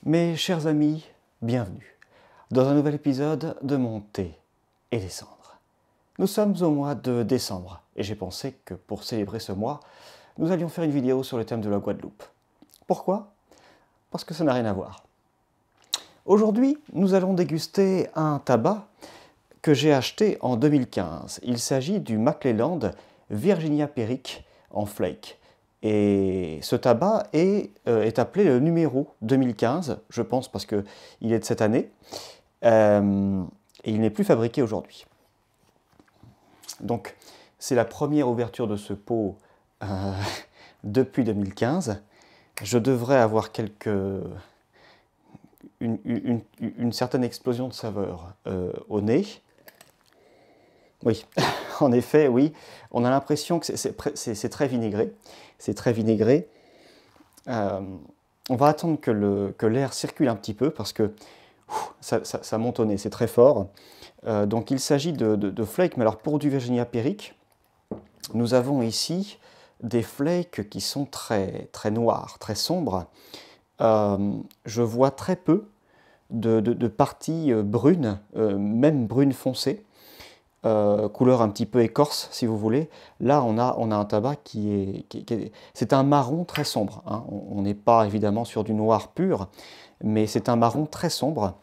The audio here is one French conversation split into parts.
Mes chers amis, bienvenue dans un nouvel épisode de mon thé et des cendres. Nous sommes au mois de décembre et j'ai pensé que pour célébrer ce mois, nous allions faire une vidéo sur le thème de la Guadeloupe. Pourquoi? Parce que ça n'a rien à voir. Aujourd'hui, nous allons déguster un tabac que j'ai acheté en 2015. Il s'agit du Macleland Virginia Perique en flake. Et ce tabac est appelé le numéro 2015, je pense parce qu'il est de cette année, et il n'est plus fabriqué aujourd'hui. Donc c'est la première ouverture de ce pot depuis 2015. Je devrais avoir une certaine explosion de saveur au nez. Oui, en effet, oui. On a l'impression que c'est très vinaigré. C'est très vinaigré. On va attendre que l'air circule un petit peu parce que ça monte au nez, c'est très fort. Donc il s'agit de flakes, mais alors pour du Virginia Perique, nous avons ici des flakes qui sont très, très noirs, très sombres. Je vois très peu de parties brunes, même brunes foncées. Couleur un petit peu écorce si vous voulez. Là on a un tabac c'est un marron très sombre, hein. On n'est pas évidemment sur du noir pur, mais c'est un marron très sombre.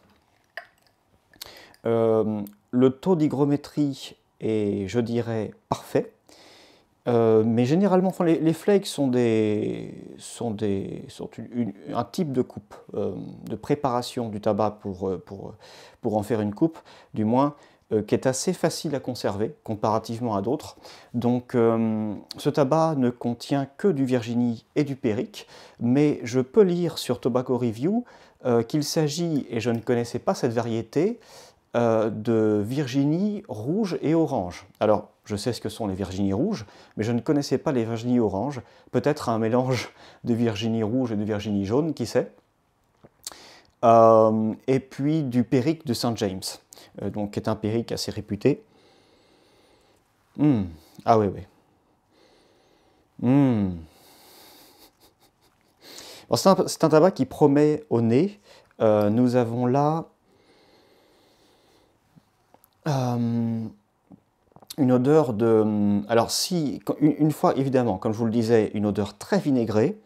Le taux d'hygrométrie est, je dirais, parfait. Mais généralement, enfin, les flakes sont un type de coupe, de préparation du tabac pour en faire une coupe, du moins, qui est assez facile à conserver comparativement à d'autres. Donc ce tabac ne contient que du Virginie et du Perique, mais je peux lire sur Tobacco Review qu'il s'agit, et je ne connaissais pas cette variété, de Virginie rouge et orange. Alors, je sais ce que sont les Virginie rouges, mais je ne connaissais pas les Virginie orange. Peut-être un mélange de Virginie rouge et de Virginie jaune, qui sait. Et puis du Perique de St. James, donc qui est un Perique assez réputé. Ah oui, oui. Bon, c'est un tabac qui promet au nez. Nous avons là une odeur de... Alors si, une fois évidemment, comme je vous le disais, une odeur très vinaigrée,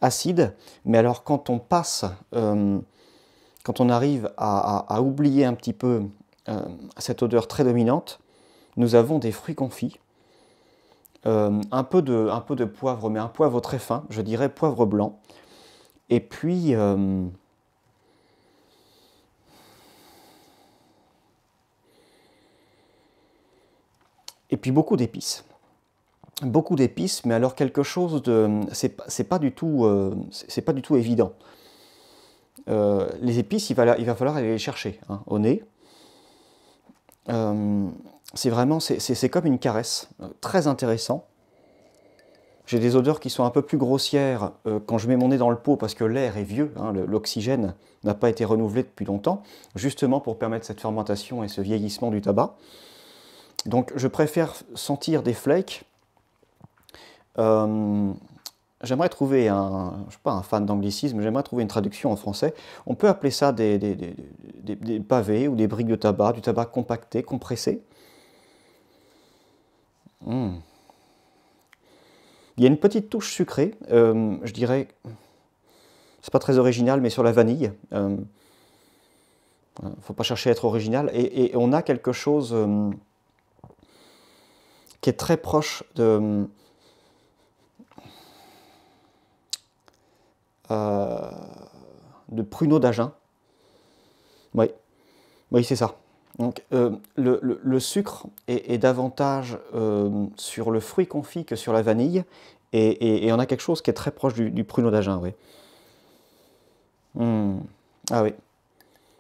acide, mais alors quand on passe, quand on arrive à oublier un petit peu cette odeur très dominante, nous avons des fruits confits, un peu de poivre, mais un poivre très fin, je dirais poivre blanc, et puis... beaucoup d'épices. Beaucoup d'épices, mais alors quelque chose de... C'est pas du tout évident. Les épices, il va falloir aller les chercher, hein, au nez. C'est comme une caresse, très intéressant. J'ai des odeurs qui sont un peu plus grossières quand je mets mon nez dans le pot parce que l'air est vieux, hein, l'oxygène n'a pas été renouvelé depuis longtemps, justement pour permettre cette fermentation et ce vieillissement du tabac. Donc je préfère sentir des flakes. J'aimerais trouver je ne suis pas un fan d'anglicisme, j'aimerais trouver une traduction en français. On peut appeler ça des pavés ou des briques de tabac, du tabac compacté, compressé. Il y a une petite touche sucrée, je dirais, c'est pas très original, mais sur la vanille. Il ne faut pas chercher à être original. Et on a quelque chose qui est très proche de pruneau d'Agen. Oui, oui, c'est ça. Donc le sucre est davantage sur le fruit confit que sur la vanille, et on a quelque chose qui est très proche du pruneau d'Agen, oui. Ah oui.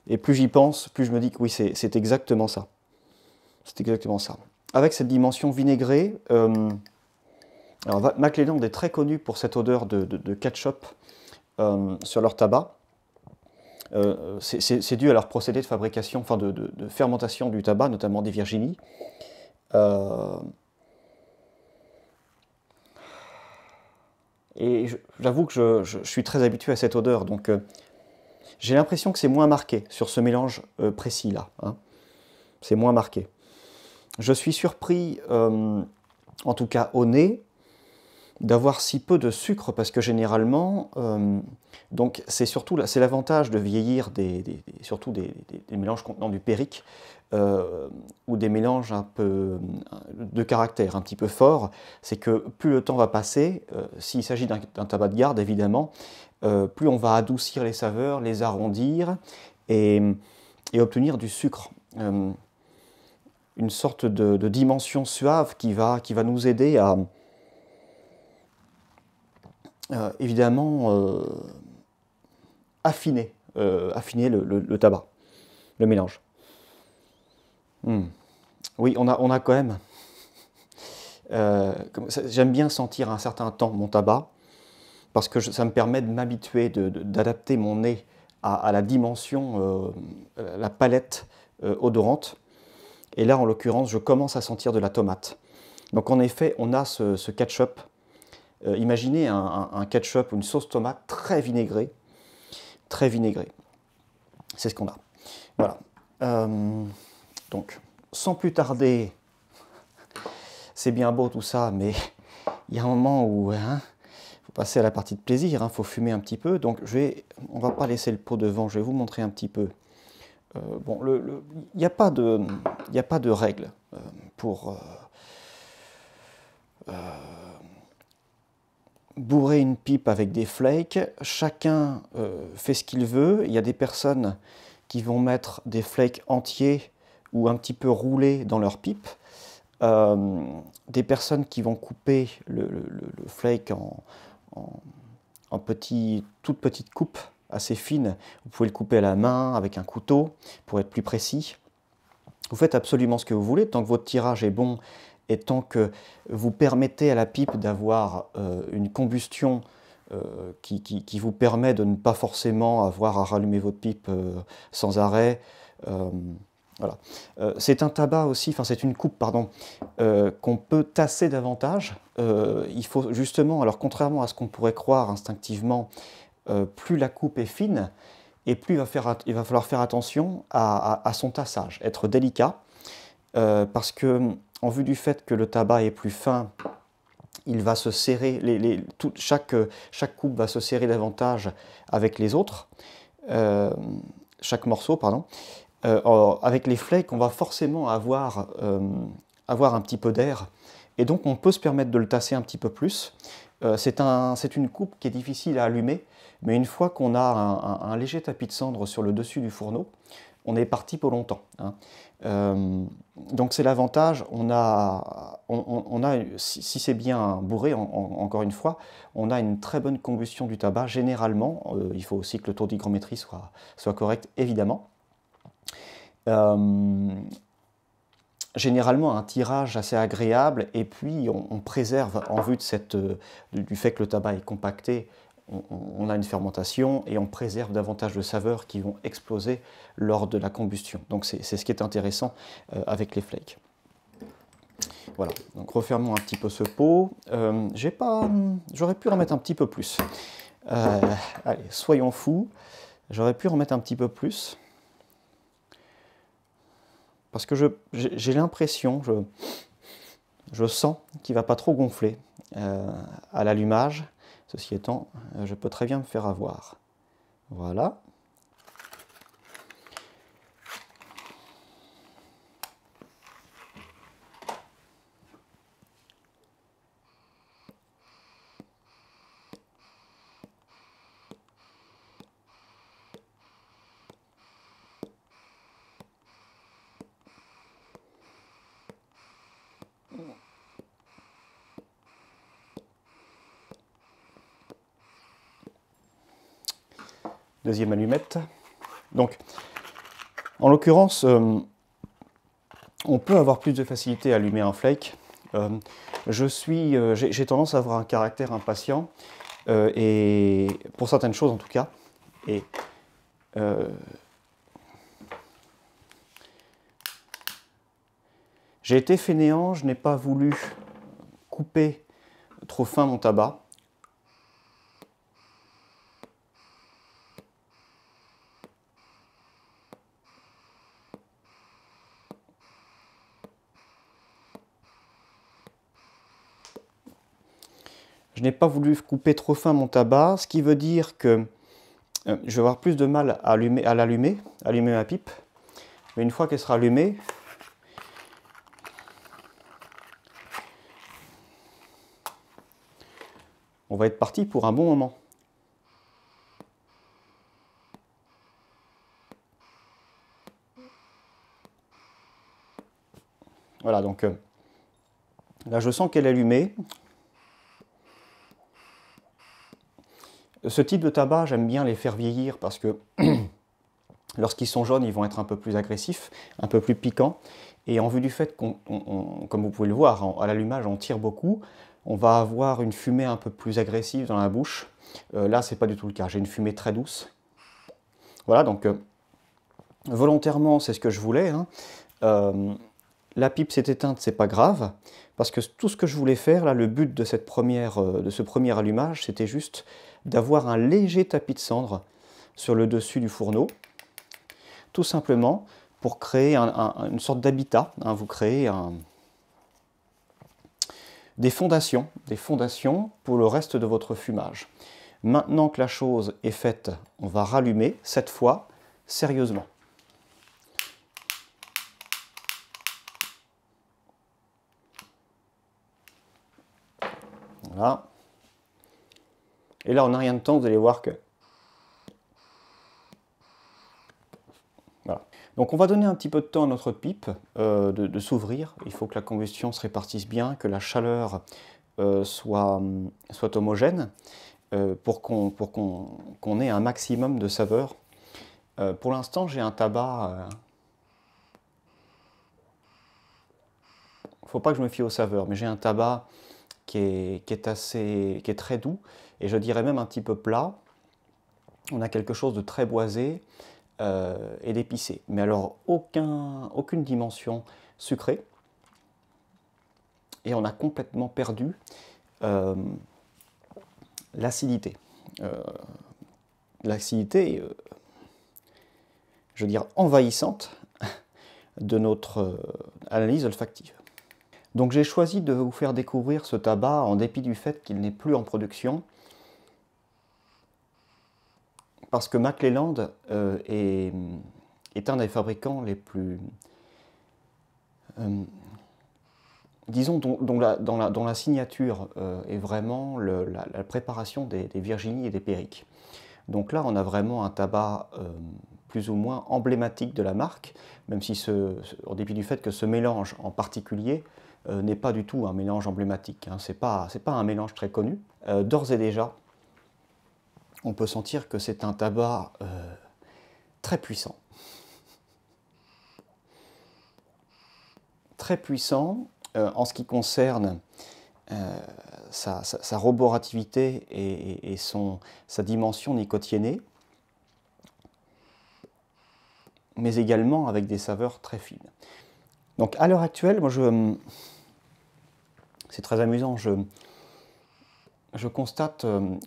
Et plus j'y pense, plus je me dis que oui, c'est exactement ça. C'est exactement ça. Avec cette dimension vinaigrée, alors Macleland est très connu pour cette odeur de ketchup sur leur tabac. C'est dû à leur procédé de fabrication, enfin de fermentation du tabac, notamment des Virginie. Et j'avoue que je suis très habitué à cette odeur, donc J'ai l'impression que c'est moins marqué sur ce mélange précis là, hein. C'est moins marqué. Je suis surpris, en tout cas au nez, d'avoir si peu de sucre parce que généralement, donc c'est surtout c'est l'avantage de vieillir surtout des mélanges contenant du périque ou des mélanges un peu de caractère un petit peu fort, c'est que plus le temps va passer, s'il s'agit d'un tabac de garde évidemment, plus on va adoucir les saveurs, les arrondir et obtenir du sucre. Une sorte de dimension suave qui va nous aider à évidemment affiner le tabac, le mélange. Oui, on a quand même... j'aime bien sentir un certain temps mon tabac, parce que ça me permet de m'habituer, d'adapter mon nez à la dimension, la palette odorante. Et là, en l'occurrence, je commence à sentir de la tomate. Donc en effet, on a ce ketchup. Imaginez un ketchup ou une sauce tomate très vinaigrée. Très vinaigrée. C'est ce qu'on a. Voilà. Donc, sans plus tarder, c'est bien beau tout ça, mais il y a un moment où faut passer à la partie de plaisir, faut fumer un petit peu. Donc on va pas laisser le pot devant, je vais vous montrer un petit peu. Bon, il n'y a pas de règle pour bourrer une pipe avec des flakes. Chacun fait ce qu'il veut. Il y a des personnes qui vont mettre des flakes entiers ou un petit peu roulés dans leur pipe. Des personnes qui vont couper le flake en toutes petites coupes assez fines. Vous pouvez le couper à la main avec un couteau pour être plus précis. Vous faites absolument ce que vous voulez tant que votre tirage est bon et tant que vous permettez à la pipe d'avoir une combustion qui vous permet de ne pas forcément avoir à rallumer votre pipe sans arrêt. Voilà. C'est un tabac aussi, enfin c'est une coupe, pardon, qu'on peut tasser davantage. Il faut justement, alors contrairement à ce qu'on pourrait croire instinctivement, plus la coupe est fine, et plus il va falloir faire attention à son tassage, être délicat, parce que en vue du fait que le tabac est plus fin, il va se serrer, chaque coupe va se serrer davantage avec les autres, chaque morceau, pardon. Avec les flakes, on va forcément avoir un petit peu d'air, et donc on peut se permettre de le tasser un petit peu plus. C'est une coupe qui est difficile à allumer, mais une fois qu'on a un léger tapis de cendre sur le dessus du fourneau, on est parti pour longtemps. Donc c'est l'avantage, si c'est bien bourré, encore une fois, on a une très bonne combustion du tabac, généralement. Il faut aussi que le taux d'hygrométrie soit correct, évidemment. Généralement un tirage assez agréable, et puis on préserve, en vue du fait que le tabac est compacté, on a une fermentation et on préserve davantage de saveurs qui vont exploser lors de la combustion. Donc c'est ce qui est intéressant avec les flakes. Voilà, donc refermons un petit peu ce pot. J'aurais pu en mettre un petit peu plus. Allez, soyons fous, j'aurais pu en mettre un petit peu plus. Parce que j'ai l'impression, je sens qu'il ne va pas trop gonfler à l'allumage. Ceci étant, je peux très bien me faire avoir. Voilà. Deuxième allumette. Donc, en l'occurrence, on peut avoir plus de facilité à allumer un flake. J'ai tendance à avoir un caractère impatient, et pour certaines choses en tout cas. Et j'ai été fainéant, je n'ai pas voulu couper trop fin mon tabac. Je n'ai pas voulu couper trop fin mon tabac, ce qui veut dire que je vais avoir plus de mal à l'allumer, allumer ma pipe. Mais une fois qu'elle sera allumée, on va être parti pour un bon moment. Voilà, donc là je sens qu'elle est allumée. Ce type de tabac, j'aime bien les faire vieillir parce que lorsqu'ils sont jaunes, ils vont être un peu plus agressifs, un peu plus piquants. Et en vue du fait qu'on, comme vous pouvez le voir, à l'allumage, on tire beaucoup, on va avoir une fumée un peu plus agressive dans la bouche. Là, c'est pas du tout le cas. J'ai une fumée très douce. Voilà, donc volontairement, c'est ce que je voulais. Hein. La pipe s'est éteinte, c'est pas grave, parce que tout ce que je voulais faire, là, le but de ce premier allumage, c'était juste d'avoir un léger tapis de cendre sur le dessus du fourneau, tout simplement pour créer une sorte d'habitat. Hein, vous créez des fondations pour le reste de votre fumage. Maintenant que la chose est faite, on va rallumer, cette fois, sérieusement. Voilà. Et là, en un rien de temps, vous allez voir que... Voilà. Donc on va donner un petit peu de temps à notre pipe de s'ouvrir. Il faut que la combustion se répartisse bien, que la chaleur soit homogène pour qu'on ait un maximum de saveur. Pour l'instant, j'ai un tabac... faut pas que je me fie aux saveurs, mais j'ai un tabac qui est très doux, et je dirais même un petit peu plat. On a quelque chose de très boisé et d'épicé. Mais alors, aucune dimension sucrée. Et on a complètement perdu l'acidité. L'acidité, je veux dire, envahissante de notre analyse olfactive. Donc j'ai choisi de vous faire découvrir ce tabac en dépit du fait qu'il n'est plus en production, parce que McClelland est un des fabricants les plus... disons, dont la signature est vraiment la préparation des Virginie et des Périques. Donc là, on a vraiment un tabac plus ou moins emblématique de la marque, même si, en dépit du fait que ce mélange en particulier n'est pas du tout un mélange emblématique. Hein. C'est pas un mélange très connu. D'ores et déjà, on peut sentir que c'est un tabac très puissant. Très puissant en ce qui concerne sa roborativité et sa dimension nicotiénée, mais également avec des saveurs très fines. Donc à l'heure actuelle, moi c'est très amusant, je constate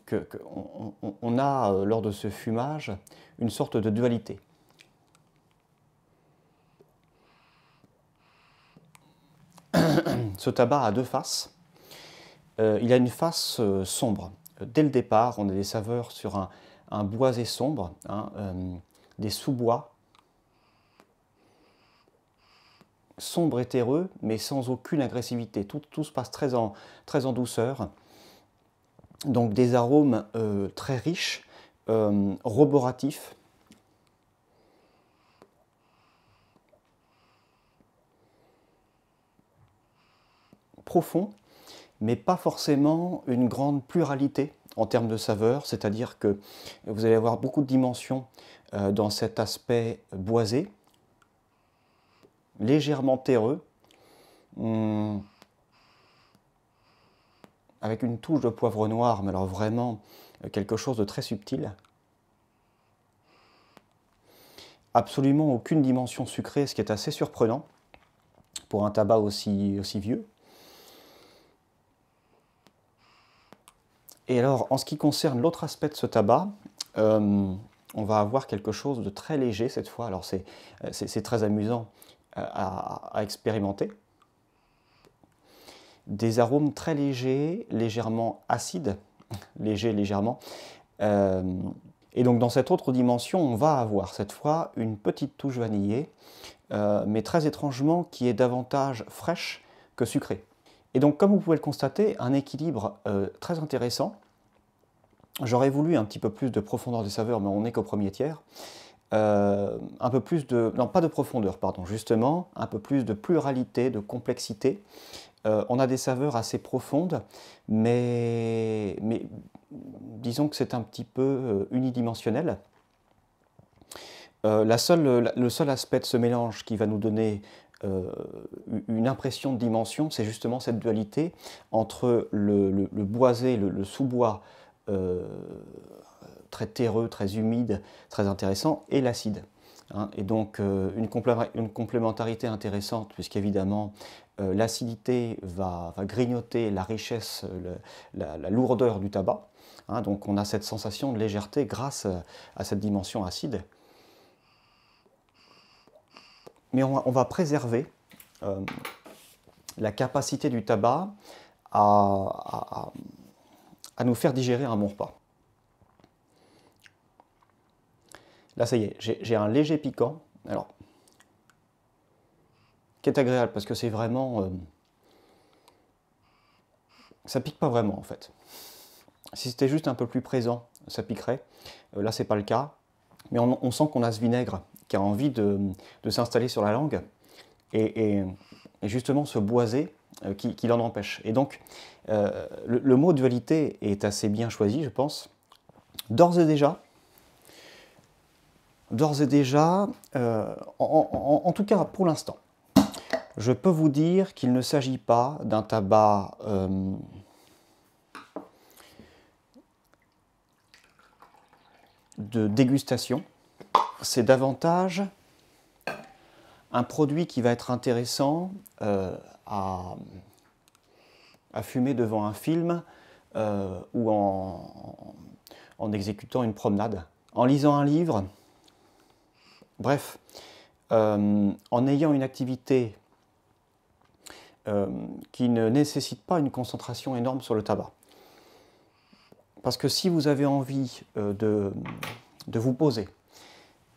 qu'on a, lors de ce fumage, une sorte de dualité. Ce tabac a deux faces. Il a une face sombre. Dès le départ, on a des saveurs sur un boisé sombre, hein, des sous-bois, sombre et terreux, mais sans aucune agressivité. Tout se passe très en douceur. Donc des arômes très riches, roboratifs. Profonds, mais pas forcément une grande pluralité en termes de saveurs, c'est-à-dire que vous allez avoir beaucoup de dimensions dans cet aspect boisé, légèrement terreux, avec une touche de poivre noir, mais alors vraiment quelque chose de très subtil. Absolument aucune dimension sucrée, ce qui est assez surprenant pour un tabac aussi vieux. Et alors, en ce qui concerne l'autre aspect de ce tabac, on va avoir quelque chose de très léger cette fois. Alors c'est très amusant à expérimenter. des arômes très légers, légèrement acides, légèrement. Et donc dans cette autre dimension, on va avoir cette fois une petite touche vanillée, mais très étrangement qui est davantage fraîche que sucrée. Et donc comme vous pouvez le constater, un équilibre très intéressant. J'aurais voulu un petit peu plus de profondeur des saveurs, mais on n'est qu'au premier tiers. Un peu plus de... Non, pas de profondeur, pardon, justement, un peu plus de pluralité, de complexité. On a des saveurs assez profondes, mais disons que c'est un petit peu unidimensionnel. Le seul aspect de ce mélange qui va nous donner une impression de dimension, c'est justement cette dualité entre le boisé, le sous-bois très terreux, très humide, très intéressant, et l'acide. Hein, et donc une complémentarité intéressante, puisqu'évidemment l'acidité va grignoter la richesse, la lourdeur du tabac. Hein, donc on a cette sensation de légèreté grâce à cette dimension acide. Mais on va préserver la capacité du tabac à nous faire digérer un bon repas. Là, ça y est, j'ai un léger piquant, alors, qui est agréable parce que c'est vraiment... ça pique pas vraiment en fait. Si c'était juste un peu plus présent, ça piquerait. Là, c'est pas le cas. Mais on sent qu'on a ce vinaigre qui a envie de s'installer sur la langue. Et justement, ce boisé qui l'en empêche. Et donc, le mot dualité est assez bien choisi, je pense. D'ores et déjà, en tout cas pour l'instant, je peux vous dire qu'il ne s'agit pas d'un tabac de dégustation. C'est davantage un produit qui va être intéressant à fumer devant un film ou en exécutant une promenade, en lisant un livre. Bref, en ayant une activité qui ne nécessite pas une concentration énorme sur le tabac. Parce que si vous avez envie de vous poser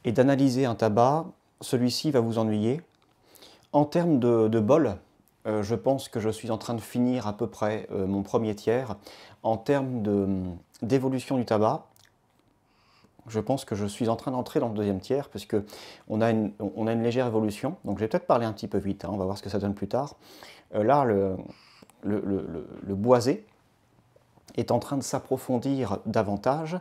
et d'analyser un tabac, celui-ci va vous ennuyer. En termes de bol, je pense que je suis en train de finir à peu près mon premier tiers. En termes d'évolution du tabac, je pense que je suis en train d'entrer dans le deuxième tiers, puisqu'on a une légère évolution. Donc je vais peut-être parler un petit peu vite, hein, on va voir ce que ça donne plus tard. Là, le boisé est en train de s'approfondir davantage,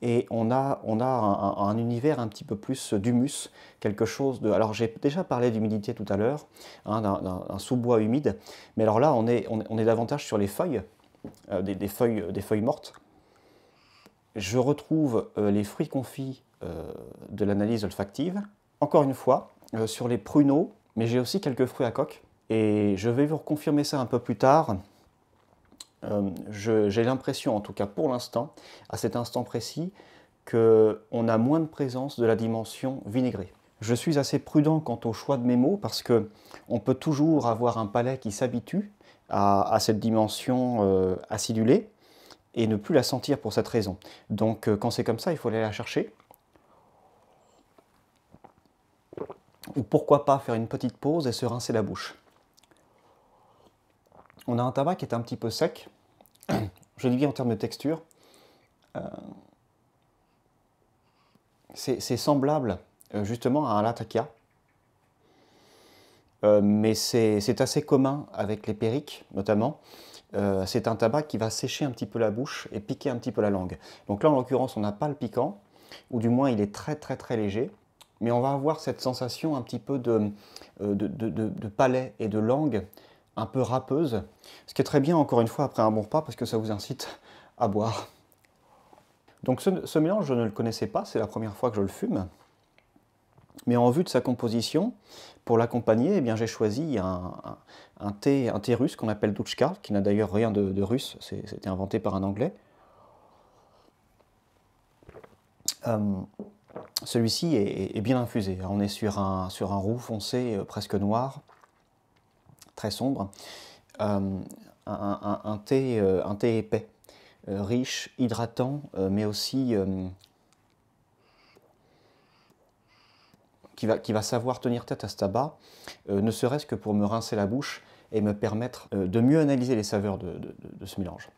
et on a un univers un petit peu plus d'humus, quelque chose de... Alors j'ai déjà parlé d'humidité tout à l'heure, hein, d'un sous-bois humide, mais alors là on est davantage sur les feuilles, des feuilles mortes. Je retrouve les fruits confits de l'analyse olfactive, encore une fois, sur les pruneaux, mais j'ai aussi quelques fruits à coque, et je vais vous reconfirmer ça un peu plus tard. J'ai l'impression, en tout cas pour l'instant, à cet instant précis, qu'on a moins de présence de la dimension vinaigrée. Je suis assez prudent quant au choix de mes mots, parce qu'on peut toujours avoir un palais qui s'habitue à cette dimension acidulée, et ne plus la sentir pour cette raison. Donc quand c'est comme ça, il faut aller la chercher. Ou pourquoi pas faire une petite pause et se rincer la bouche. On a un tabac qui est un petit peu sec, je dis bien en termes de texture. C'est semblable justement à un latakia, mais c'est assez commun avec les périques notamment. C'est un tabac qui va sécher un petit peu la bouche et piquer un petit peu la langue. Donc là, en l'occurrence, on n'a pas le piquant, ou du moins il est très très très léger, mais on va avoir cette sensation un petit peu de palais et de langue un peu râpeuse, ce qui est très bien, encore une fois, après un bon repas, parce que ça vous incite à boire. Donc ce mélange, je ne le connaissais pas, c'est la première fois que je le fume. Mais en vue de sa composition, pour l'accompagner, eh bien, j'ai choisi un thé russe qu'on appelle Douchka, qui n'a d'ailleurs rien de russe, c'était inventé par un Anglais. Celui-ci est bien infusé. On est sur un roux foncé, presque noir, très sombre. un thé épais, riche, hydratant, mais aussi qui va savoir tenir tête à ce tabac, ne serait-ce que pour me rincer la bouche et me permettre de mieux analyser les saveurs de ce mélange.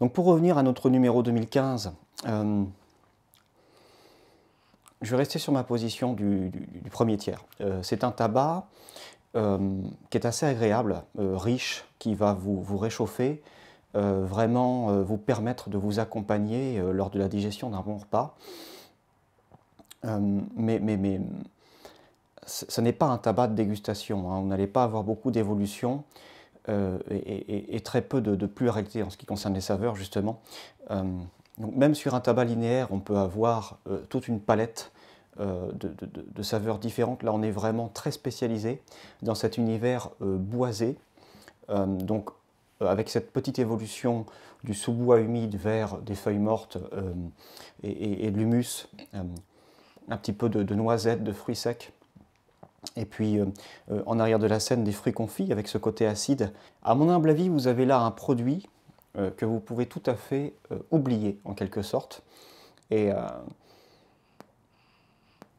Donc pour revenir à notre numéro 2015, je vais rester sur ma position du premier tiers. C'est un tabac qui est assez agréable, riche, qui va vous réchauffer, vraiment vous permettre de vous accompagner lors de la digestion d'un bon repas. Mais ce n'est pas un tabac de dégustation, hein. Vous n'allez pas avoir beaucoup d'évolution et très peu de pluralité en ce qui concerne les saveurs, justement. Donc même sur un tabac linéaire, on peut avoir toute une palette de saveurs différentes. Là, on est vraiment très spécialisé dans cet univers boisé. Donc, avec cette petite évolution du sous-bois humide vers des feuilles mortes et de l'humus, un petit peu de noisettes, de fruits secs. Et puis, en arrière de la scène, des fruits confits avec ce côté acide. À mon humble avis, vous avez là un produit que vous pouvez tout à fait oublier, en quelque sorte. Et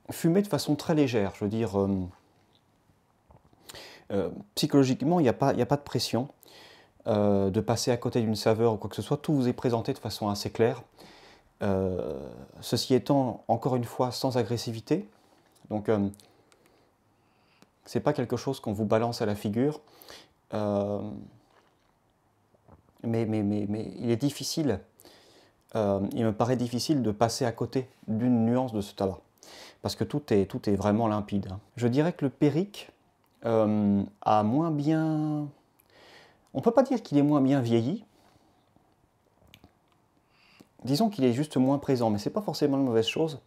fumer de façon très légère. Je veux dire, psychologiquement, il n'y a pas de pression de passer à côté d'une saveur ou quoi que ce soit. Tout vous est présenté de façon assez claire. Ceci étant, encore une fois, sans agressivité. Donc, c'est pas quelque chose qu'on vous balance à la figure. Mais il est difficile, il me paraît difficile de passer à côté d'une nuance de ce tabac. Parce que tout est vraiment limpide. Je dirais que le Périque a moins bien... On ne peut pas dire qu'il est moins bien vieilli. Disons qu'il est juste moins présent, mais ce n'est pas forcément une mauvaise chose,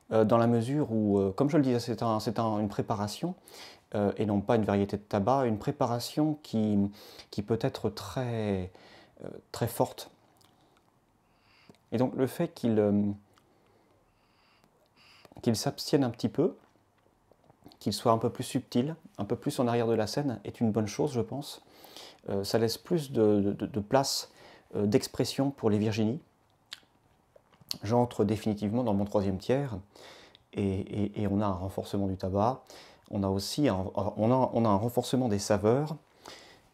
dans la mesure où, comme je le disais, c'est une préparation, et non pas une variété de tabac, une préparation qui peut être très forte. Et donc le fait qu'il s'abstienne un petit peu, qu'il soit un peu plus subtil, un peu plus en arrière de la scène, est une bonne chose, je pense. Ça laisse plus de place d'expression pour les Virginies. J'entre définitivement dans mon troisième tiers, et on a un renforcement du tabac. On a aussi un renforcement des saveurs.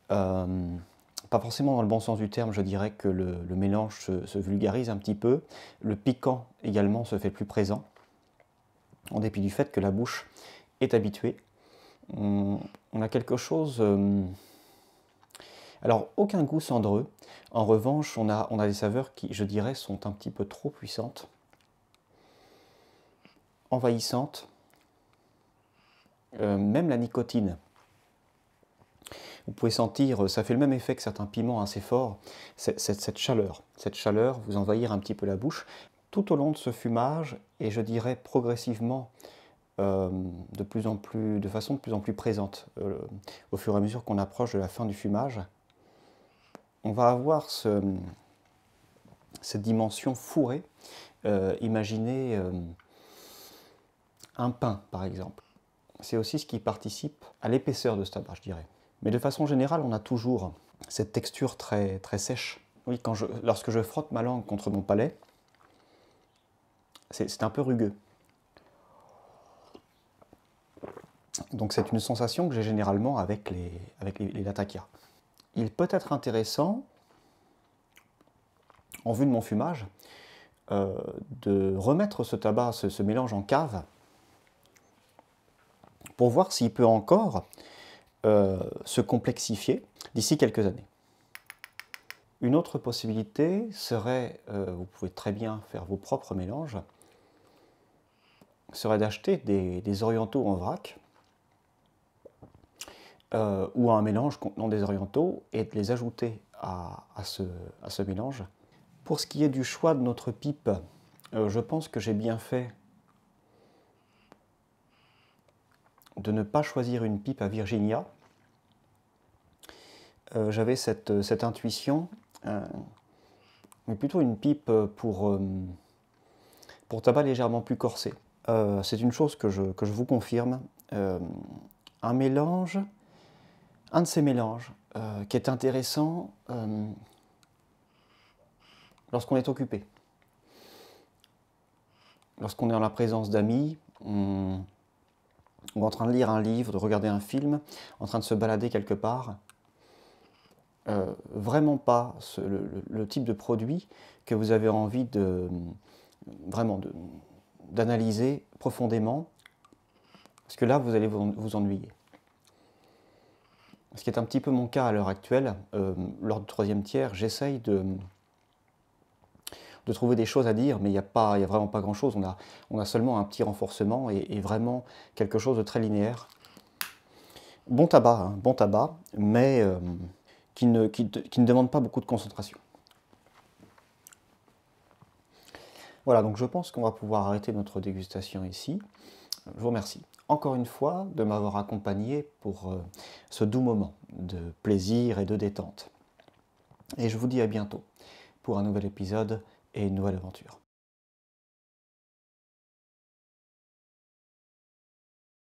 Pas forcément dans le bon sens du terme, je dirais que le mélange se vulgarise un petit peu. Le piquant également se fait plus présent, en dépit du fait que la bouche est habituée. On a quelque chose... alors, aucun goût cendreux. En revanche, on a des saveurs qui, je dirais, sont un petit peu trop puissantes, envahissantes. Même la nicotine. Vous pouvez sentir, ça fait le même effet que certains piments assez forts, cette chaleur. Cette chaleur vous envahir un petit peu la bouche tout au long de ce fumage, et je dirais progressivement de façon de plus en plus présente au fur et à mesure qu'on approche de la fin du fumage. On va avoir cette dimension fourrée. Imaginez un pain, par exemple. C'est aussi ce qui participe à l'épaisseur de ce tabac, je dirais. Mais de façon générale, on a toujours cette texture très, très sèche. Oui, lorsque je frotte ma langue contre mon palais, c'est un peu rugueux. Donc c'est une sensation que j'ai généralement avec les Latakia. Il peut être intéressant, en vue de mon fumage, de remettre ce tabac, ce mélange en cave, pour voir s'il peut encore se complexifier d'ici quelques années. Une autre possibilité serait, vous pouvez très bien faire vos propres mélanges, serait d'acheter des orientaux en vrac, ou un mélange contenant des orientaux, et de les ajouter à ce mélange. Pour ce qui est du choix de notre pipe, je pense que j'ai bien fait de ne pas choisir une pipe à Virginia. J'avais cette intuition, mais plutôt une pipe pour tabac légèrement plus corsé. C'est une chose que je vous confirme. Un de ces mélanges qui est intéressant lorsqu'on est occupé. Lorsqu'on est en la présence d'amis, ou en train de lire un livre, de regarder un film, en train de se balader quelque part, vraiment pas le type de produit que vous avez envie d'analyser profondément, parce que là, vous allez vous ennuyer. Ce qui est un petit peu mon cas à l'heure actuelle, lors du troisième tiers, j'essaye de trouver des choses à dire, mais il y a vraiment pas grand-chose. On a seulement un petit renforcement et vraiment quelque chose de très linéaire. Bon tabac, mais qui ne demande pas beaucoup de concentration. Voilà, donc je pense qu'on va pouvoir arrêter notre dégustation ici. Je vous remercie encore une fois de m'avoir accompagné pour ce doux moment de plaisir et de détente. Et je vous dis à bientôt pour un nouvel épisode et une nouvelle aventure.